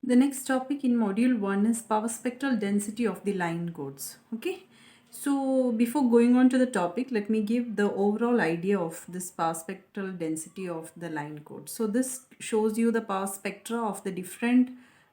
The next topic in module 1 is power spectral density of the line codes. Okay. So before going on to the topic, let me give the overall idea of this power spectral density of the line code. So this shows you the power spectra of the different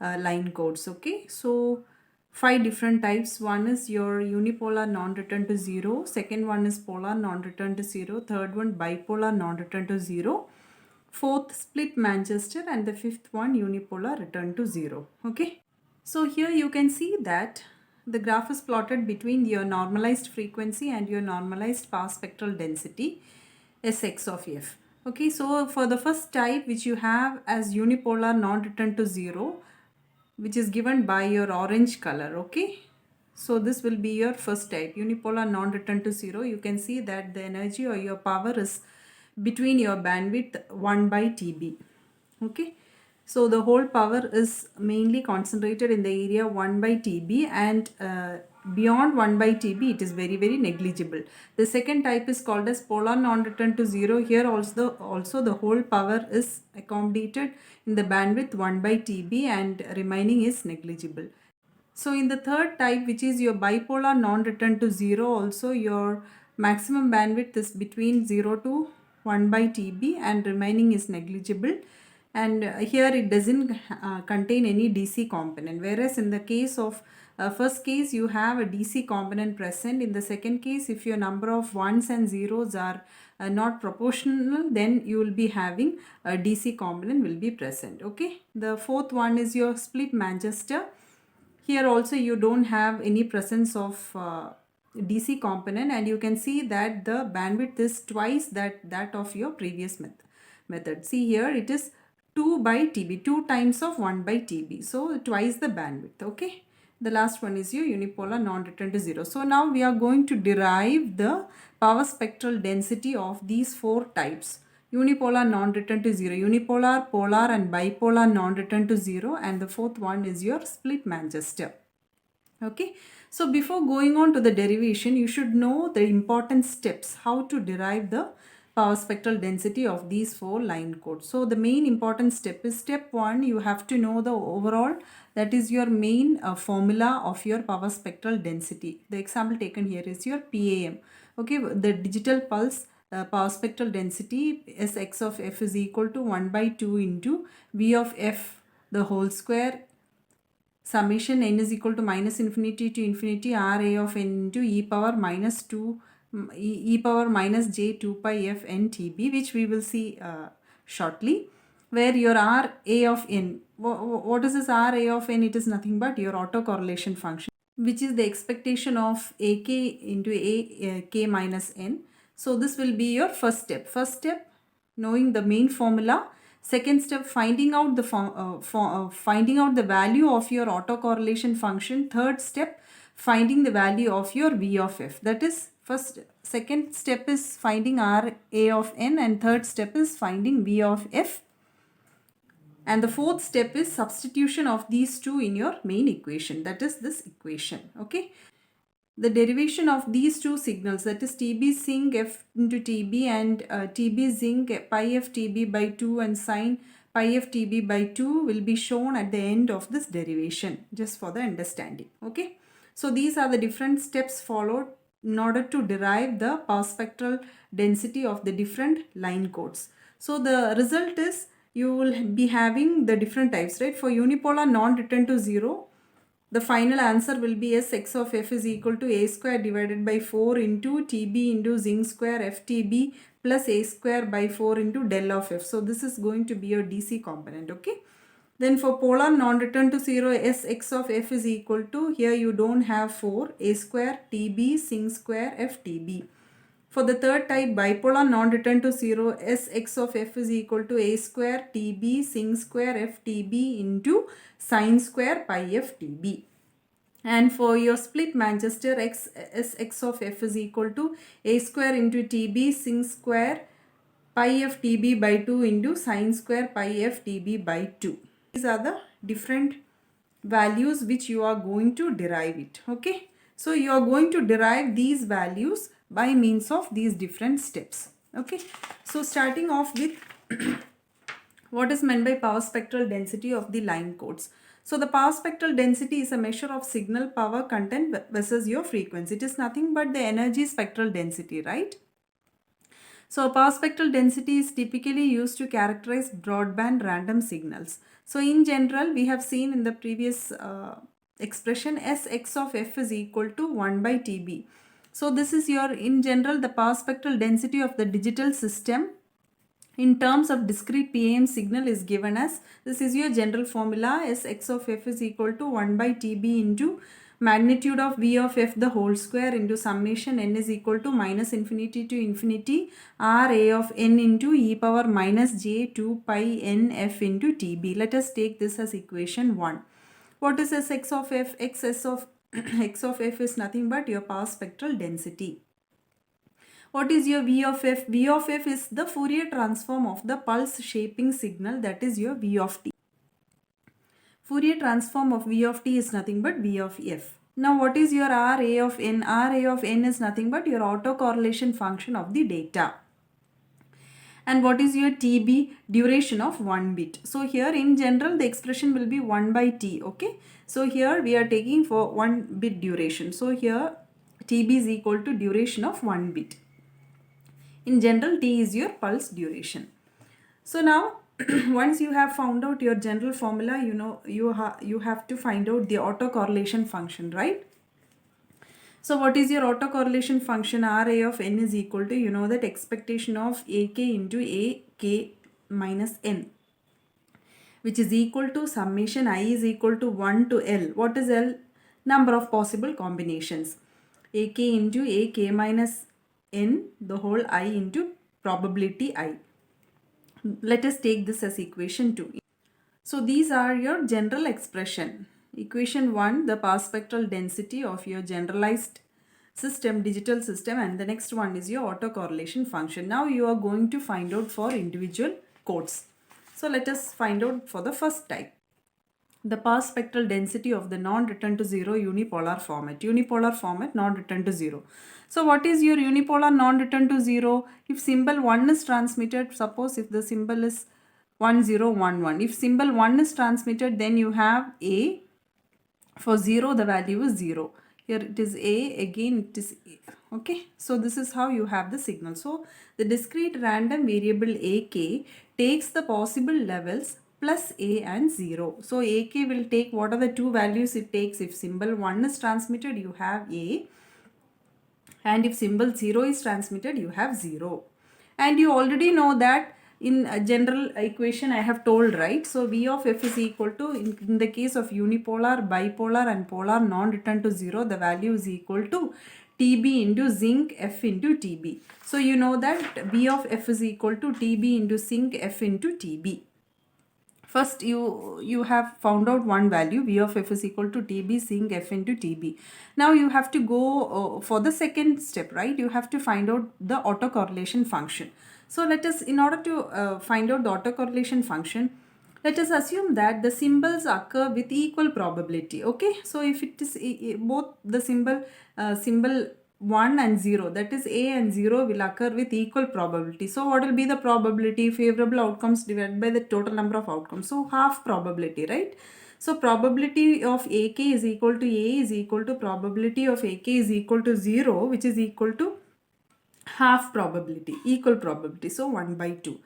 line codes. Okay. So 5 different types. One is your unipolar non-return to 0. Second one is polar non-return to 0. Third one bipolar non-return to 0. Fourth split Manchester, and the fifth one unipolar return to 0. Okay. So here you can see that the graph is plotted between your normalized frequency and your normalized power spectral density Sx of f. Okay, so for the first type which you have as unipolar non-return to 0, which is given by your orange color. Okay, so this will be your first type, unipolar non-return to 0. You can see that the energy or your power is between your bandwidth 1 by TB. Okay, so the whole power is mainly concentrated in the area 1 by TB, and beyond 1 by TB it is very negligible. The second type is called as polar non-return to 0. Here also the whole power is accommodated in the bandwidth 1 by TB and remaining is negligible. So in the third type, which is your bipolar non-return to 0, also your maximum bandwidth is between 0 to 1 by TB and remaining is negligible. And here it doesn't contain any DC component. Whereas in the case of first case, you have a DC component present. In the second case, if your number of ones and zeros are not proportional, then you will be having a DC component will be present. Okay. The fourth one is your split Manchester. Here also you don't have any presence of DC component, and you can see that the bandwidth is twice that of your previous method. See here it is 2 by TB, 2 times of 1 by TB. So twice the bandwidth. Okay. The last one is your unipolar non-return to 0. So now we are going to derive the power spectral density of these 4 types. Unipolar non-return to 0, unipolar, polar and bipolar non-return to 0, and the fourth one is your split Manchester. Okay, so before going on to the derivation, you should know the important steps how to derive the power spectral density of these 4 line codes. So the main important step is step 1. You have to know the overall, that is your main formula of your power spectral density. The example taken here is your PAM. Okay, the digital pulse power spectral density Sx of f is equal to 1 by 2 into V of f the whole square summation n is equal to minus infinity to infinity r a of n into e power minus 2 e power minus j 2 pi f n tb, which we will see shortly, where your r a of n, what is this r a of n? It is nothing but your autocorrelation function, which is the expectation of ak into a k minus n. So this will be your first step. First step, knowing the main formula. Second step, finding out the value of your autocorrelation function. Third step, finding the value of your v of f. That is second step is finding r a of n, and third step is finding v of f. And the fourth step is substitution of these two in your main equation. That is this equation. Okay. The derivation of these two signals, that is TB sinc f into TB and TB zinc pi f TB by 2 and sine pi f TB by 2 will be shown at the end of this derivation, just for the understanding. Okay. So these are the different steps followed in order to derive the power spectral density of the different line codes. So the result is you will be having the different types, right? For unipolar non-return to 0, the final answer will be Sx of f is equal to a square divided by 4 into TB into zinc square ftb plus a square by 4 into del of f. So this is going to be your DC component. Okay. Then for polar non-return to 0, Sx of f is equal to, here you don't have 4, a square TB zinc square ftb. For the third type, bipolar non-return to 0, Sx of f is equal to a square TB zinc square ftb into sine square pi ftb. And for your split Manchester, Sx of f is equal to a square into TB zinc square pi ftb by 2 into sine square pi ftb by 2. These are the different values which you are going to derive it. Okay. So you are going to derive these values by means of these different steps. Okay. So starting off with What is meant by power spectral density of the line codes? So the power spectral density is a measure of signal power content versus your frequency. It is nothing but the energy spectral density, right? So power spectral density is typically used to characterize broadband random signals. So in general, we have seen in the previous expression Sx of f is equal to 1 by Tb. So this is your, in general, the power spectral density of the digital system in terms of discrete PAM signal is given as, this is your general formula, Sx of f is equal to 1 by Tb into magnitude of V of f the whole square into summation n is equal to minus infinity to infinity R A of n into e power minus j 2 pi n f into Tb. Let us take this as equation 1. What is Sx of f? X of x of f is nothing but your power spectral density. What is your V of f? V of f is the Fourier transform of the pulse shaping signal, that is your V of t. Fourier transform of V of t is nothing but V of f. Now what is your R A of n? R A of n is nothing but your autocorrelation function of the data. And what is your TB? Duration of 1 bit. So here in general the expression will be 1 by t, okay? So here we are taking for 1 bit duration. So here TB is equal to duration of 1 bit. In general, T is your pulse duration. So now, once you have found out your general formula, you know you have to find out the autocorrelation function, right? So what is your autocorrelation function? Ra of n is equal to, you know, that expectation of ak into ak minus n, which is equal to summation I is equal to 1 to L. What is L? Number of possible combinations. ak into ak minus n the whole I into probability I. Let us take this as equation 2. So these are your general expression. Equation 1, the power spectral density of your generalized system, digital system, and the next one is your autocorrelation function. Now you are going to find out for individual codes. So let us find out for the first type. The power spectral density of the non-return to zero unipolar format. Unipolar format, non-return to zero. So what is your unipolar non-return to zero? If symbol 1 is transmitted, suppose if the symbol is 1011. If symbol 1 is transmitted, then you have A. For 0, the value is 0. Here it is A, again it is A. Okay, so this is how you have the signal. So the discrete random variable AK takes the possible levels plus A and 0. So AK will take what are the two values it takes. If symbol 1 is transmitted, you have A, and if symbol 0 is transmitted, you have 0. And you already know that in a general equation I have told, right? So V of f is equal to, in the case of unipolar, bipolar and polar non-return to 0, the value is equal to TB into zinc f into TB. So you know that V of f is equal to TB into zinc f into TB. First you have found out one value, V of f is equal to TB zinc f into TB. Now you have to go for the second step, right? You have to find out the autocorrelation function. So let us, in order to find out the autocorrelation function, let us assume that the symbols occur with equal probability, okay? So if it is both the symbol 1 and 0, that is A and 0 will occur with equal probability. So what will be the probability? Favorable outcomes divided by the total number of outcomes. So half probability, right? So probability of AK is equal to A is equal to probability of AK is equal to 0, which is equal to half probability, equal probability. So 1 by 2.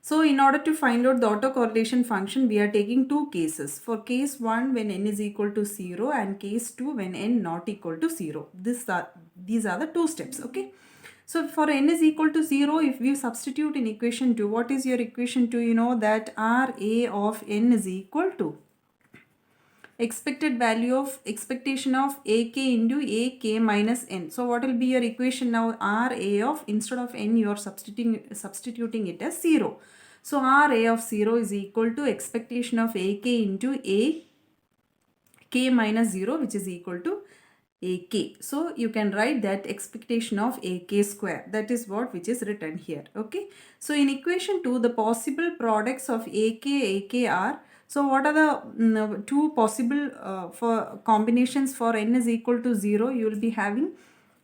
So in order to find out the autocorrelation function, we are taking two cases. For case 1 when n is equal to 0 and case 2 when n not equal to 0. These are the two steps, okay? So for n is equal to 0, if we substitute in equation 2, what is your equation 2? You know that RA of n is equal to expected value of expectation of AK into AK minus n. So what will be your equation now? RA of, instead of n you are substituting it as 0. So RA of 0 is equal to expectation of AK into AK minus 0, which is equal to AK. So you can write that expectation of AK square. That is what which is written here. Okay. So in equation 2, the possible products of AK are, so what are the two possible for combinations for n is equal to 0? You will be having,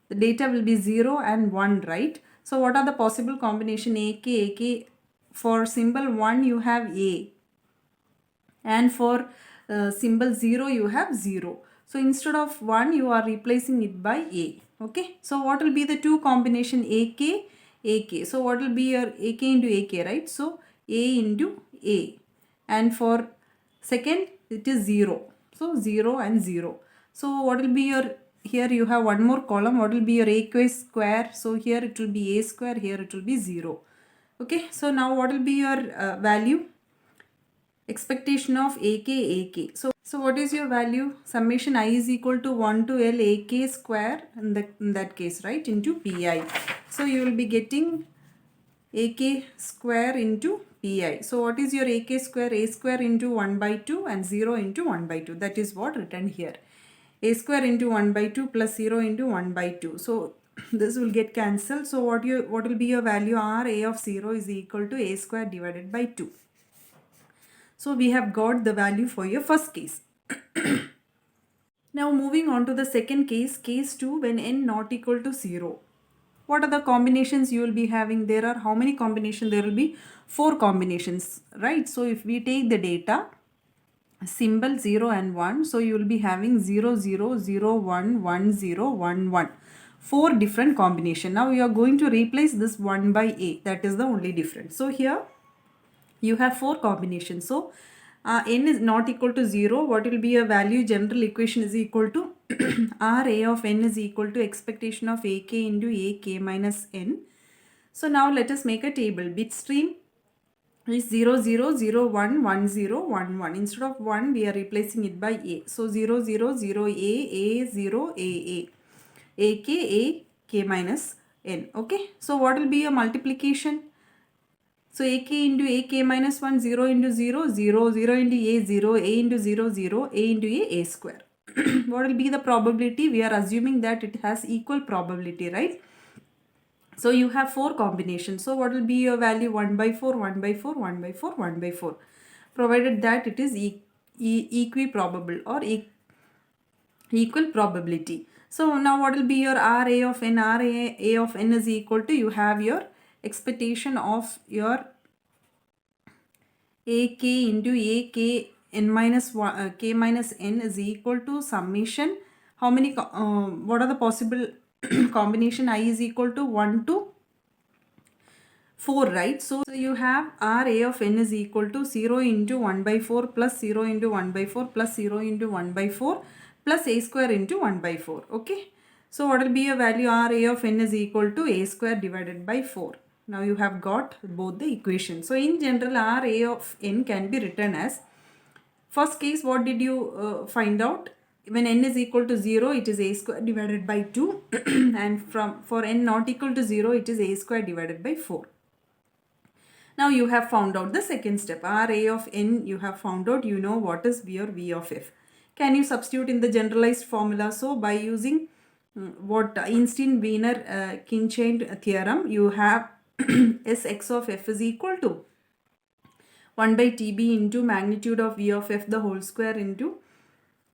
the data will be 0 and 1, right? So what are the possible combination AK for symbol 1 you have A, and for symbol 0 you have 0. So instead of 1 you are replacing it by A. Okay, so what will be the two combination AK, AK? So what will be your AK into AK, right? So A into A, and for second it is 0. So 0 and 0. So what will be your, here you have one more column, what will be your AK square? So here it will be A square, here it will be 0. Okay, so now what will be your value? Expectation of AK, AK. So what is your value? Summation I is equal to 1 to L AK square in that case, right, into PI. So you will be getting AK square into PI. So what is your AK square? A square into 1 by 2 and 0 into 1 by 2. That is what written here. A square into 1 by 2 plus 0 into 1 by 2. So this will get cancelled. So what will be your value? R A of 0 is equal to A square divided by 2. So we have got the value for your first case. Now moving on to the second case, case 2, when n not equal to 0. What are the combinations you will be having? There are how many combinations? There will be 4 combinations, right? So if we take the data, symbol 0 and 1, so you will be having 0, 0, 0, 1, 1, 0, 1, 1. 4 different combination. Now you are going to replace this 1 by A. That is the only difference. So here you have 4 combinations. So n is not equal to 0. What will be a value? General equation is equal to R A of n is equal to expectation of AK into AK minus n. So now let us make a table. Bit stream is 0, 0, 0, 1, 1, 0, 1, 1. Instead of 1, we are replacing it by A. So 0, 0, 0, A, 0, A, AK, A, K minus n. Okay. So what will be a multiplication? So AK into AK minus 1, 0 into 0, 0, 0 into A, 0, A into 0, 0, A into A square. What will be the probability? We are assuming that it has equal probability, right? So you have 4 combinations. So what will be your value? 1 by 4, 1 by 4, 1 by 4, 1 by 4. Provided that it is equiprobable or equal probability. So now what will be your RA of n? RA of n is equal to, you have your expectation of your AK into AK n minus 1, K minus n is equal to summation. How many, what are the possible combination? I is equal to 1 to 4, right? So you have RA of n is equal to 0 into 1 by 4 plus 0 into 1 by 4 plus 0 into 1 by 4 plus A square into 1 by 4. Okay. So what will be your value? RA of n is equal to A square divided by 4. Now you have got both the equations. So in general, RA of n can be written as, first case, what did you find out? When n is equal to 0, it is A square divided by 2 and for n not equal to 0, it is A square divided by 4. Now you have found out the second step. RA of n you have found out, you know what is your V of f. Can you substitute in the generalized formula? So by using what Einstein-Wiener Kinchain theorem, you have Sx of f is equal to 1 by Tb into magnitude of V of f the whole square into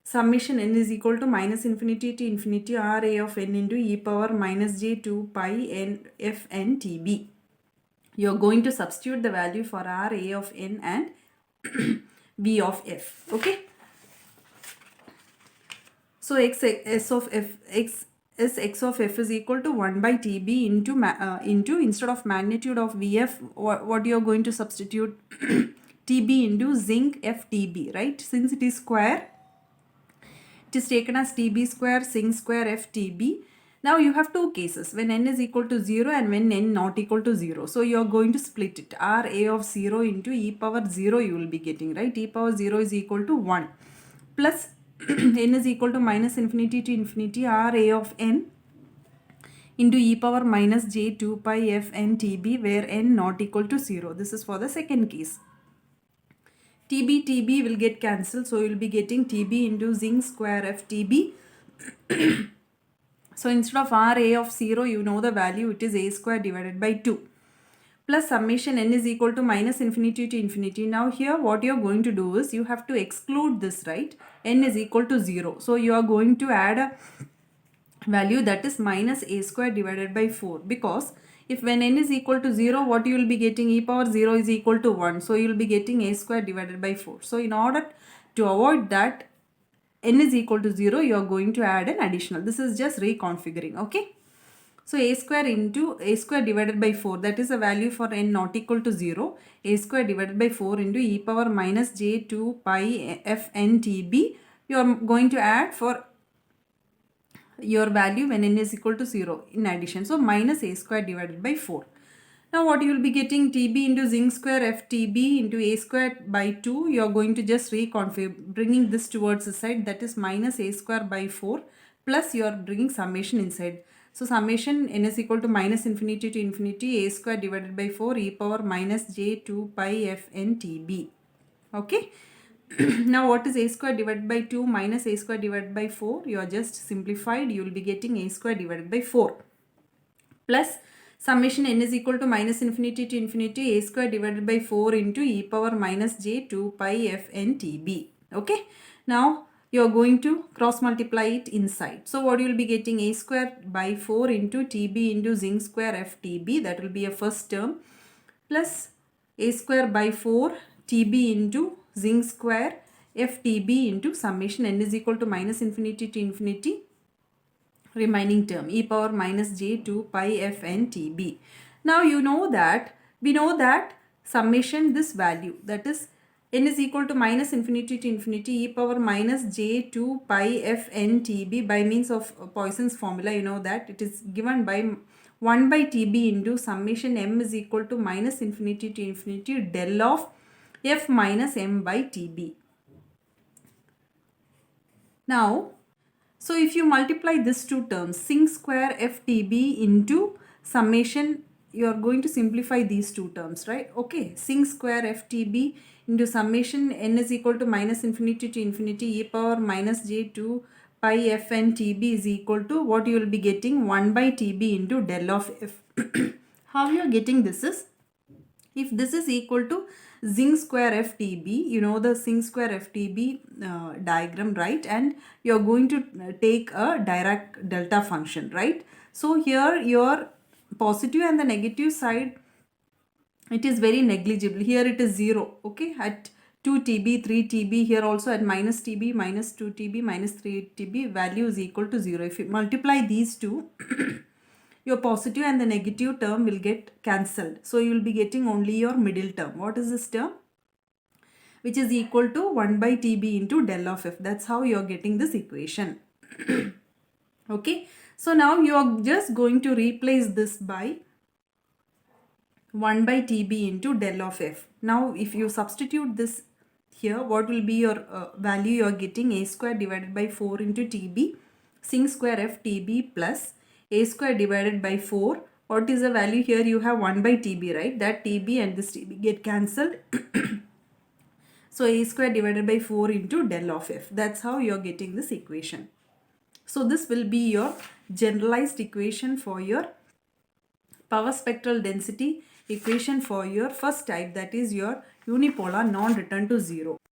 summation n is equal to minus infinity to infinity Ra of n into e power minus j 2 pi n f n Tb. You are going to substitute the value for Ra of n and V of f. Okay. So x of f is equal to 1 by Tb into instead of magnitude of Vf, what you are going to substitute? Tb into zinc ftb, right? Since it is square, it is taken as Tb square zinc square ftb. Now you have two cases, when n is equal to 0 and when n not equal to 0. So you are going to split it. Ra of 0 into e power 0 you will be getting, right? E power 0 is equal to 1 plus n is equal to minus infinity to infinity Ra of n into e power minus j 2 pi f n Tb, where n not equal to 0. This is for the second case. Tb will get cancelled, so you will be getting Tb into zinc square ftb. So instead of Ra of 0, you know the value, it is A square divided by 2 plus summation n is equal to minus infinity to infinity. Now here what you are going to do is, you have to exclude this, right? N is equal to 0. So you are going to add a value that is minus A square divided by 4, because If when n is equal to 0, what you will be getting? E power 0 is equal to 1. So you will be getting a square divided by 4. So in order to avoid that n is equal to 0, you are going to add an additional. This is just reconfiguring, okay? So a square into a square divided by 4, that is a value for n not equal to 0. A square divided by 4 into e power minus j 2 pi f n t b. You are going to add for your value when n is equal to 0 in addition. So minus a square divided by 4. Now what you will be getting? TB into zinc square FTB into a square by 2. You are going to just reconfigure, bringing this towards the side, that is minus a square by 4 plus you are bringing summation inside. So summation n is equal to minus infinity to infinity a square divided by 4 e power minus j 2 pi f n t b. Okay. Now what is a square divided by 2 minus a square divided by 4? You are just simplified. You will be getting a square divided by 4 plus summation n is equal to minus infinity to infinity a square divided by 4 into e power minus j 2 pi f n t b. Okay. Now you are going to cross multiply it inside. So what you will be getting? A square by 4 into tb into zinc square ftb, that will be a first term, plus a square by 4 tb into zinc square ftb into summation n is equal to minus infinity to infinity remaining term e power minus j 2 pi f n t b. Now we know that summation this value, that is n is equal to minus infinity to infinity e power minus j 2 pi f n t b by means of Poisson's formula. You know that it is given by 1 by tb into summation m is equal to minus infinity to infinity del of f minus m by tb. Now, so if you multiply these two terms, sin square ftb into summation, you are going to simplify these two terms, right? Okay, sin square ftb into summation n is equal to minus infinity to infinity e power minus j 2 pi f n tb is equal to what you will be getting? 1 by tb into del of f. How you are getting this is, if this is equal to zinc square ftb, you know the zinc square ftb diagram, right? And you are going to take a Dirac delta function, right? So here your positive and the negative side, it is very negligible. Here it is 0, okay, at 2 tb, 3 tb, here also at minus tb, minus 2 tb, minus 3 tb, value is equal to 0. If you multiply these two, your positive and the negative term will get cancelled. So you will be getting only your middle term. What is this term? Which is equal to 1 by tb into del of f. That's how you are getting this equation. Okay. So now you are just going to replace this by 1 by tb into del of f. Now if you substitute this here, what will be your value? You are getting a square divided by 4 into tb sin square f tb plus a square divided by 4. What is the value here? You have 1 by tb, right? That tb and this tb get cancelled. So a square divided by 4 into del of f. That's how you are getting this equation. So this will be your generalized equation for your power spectral density equation for your first type, that is your unipolar non-return to 0.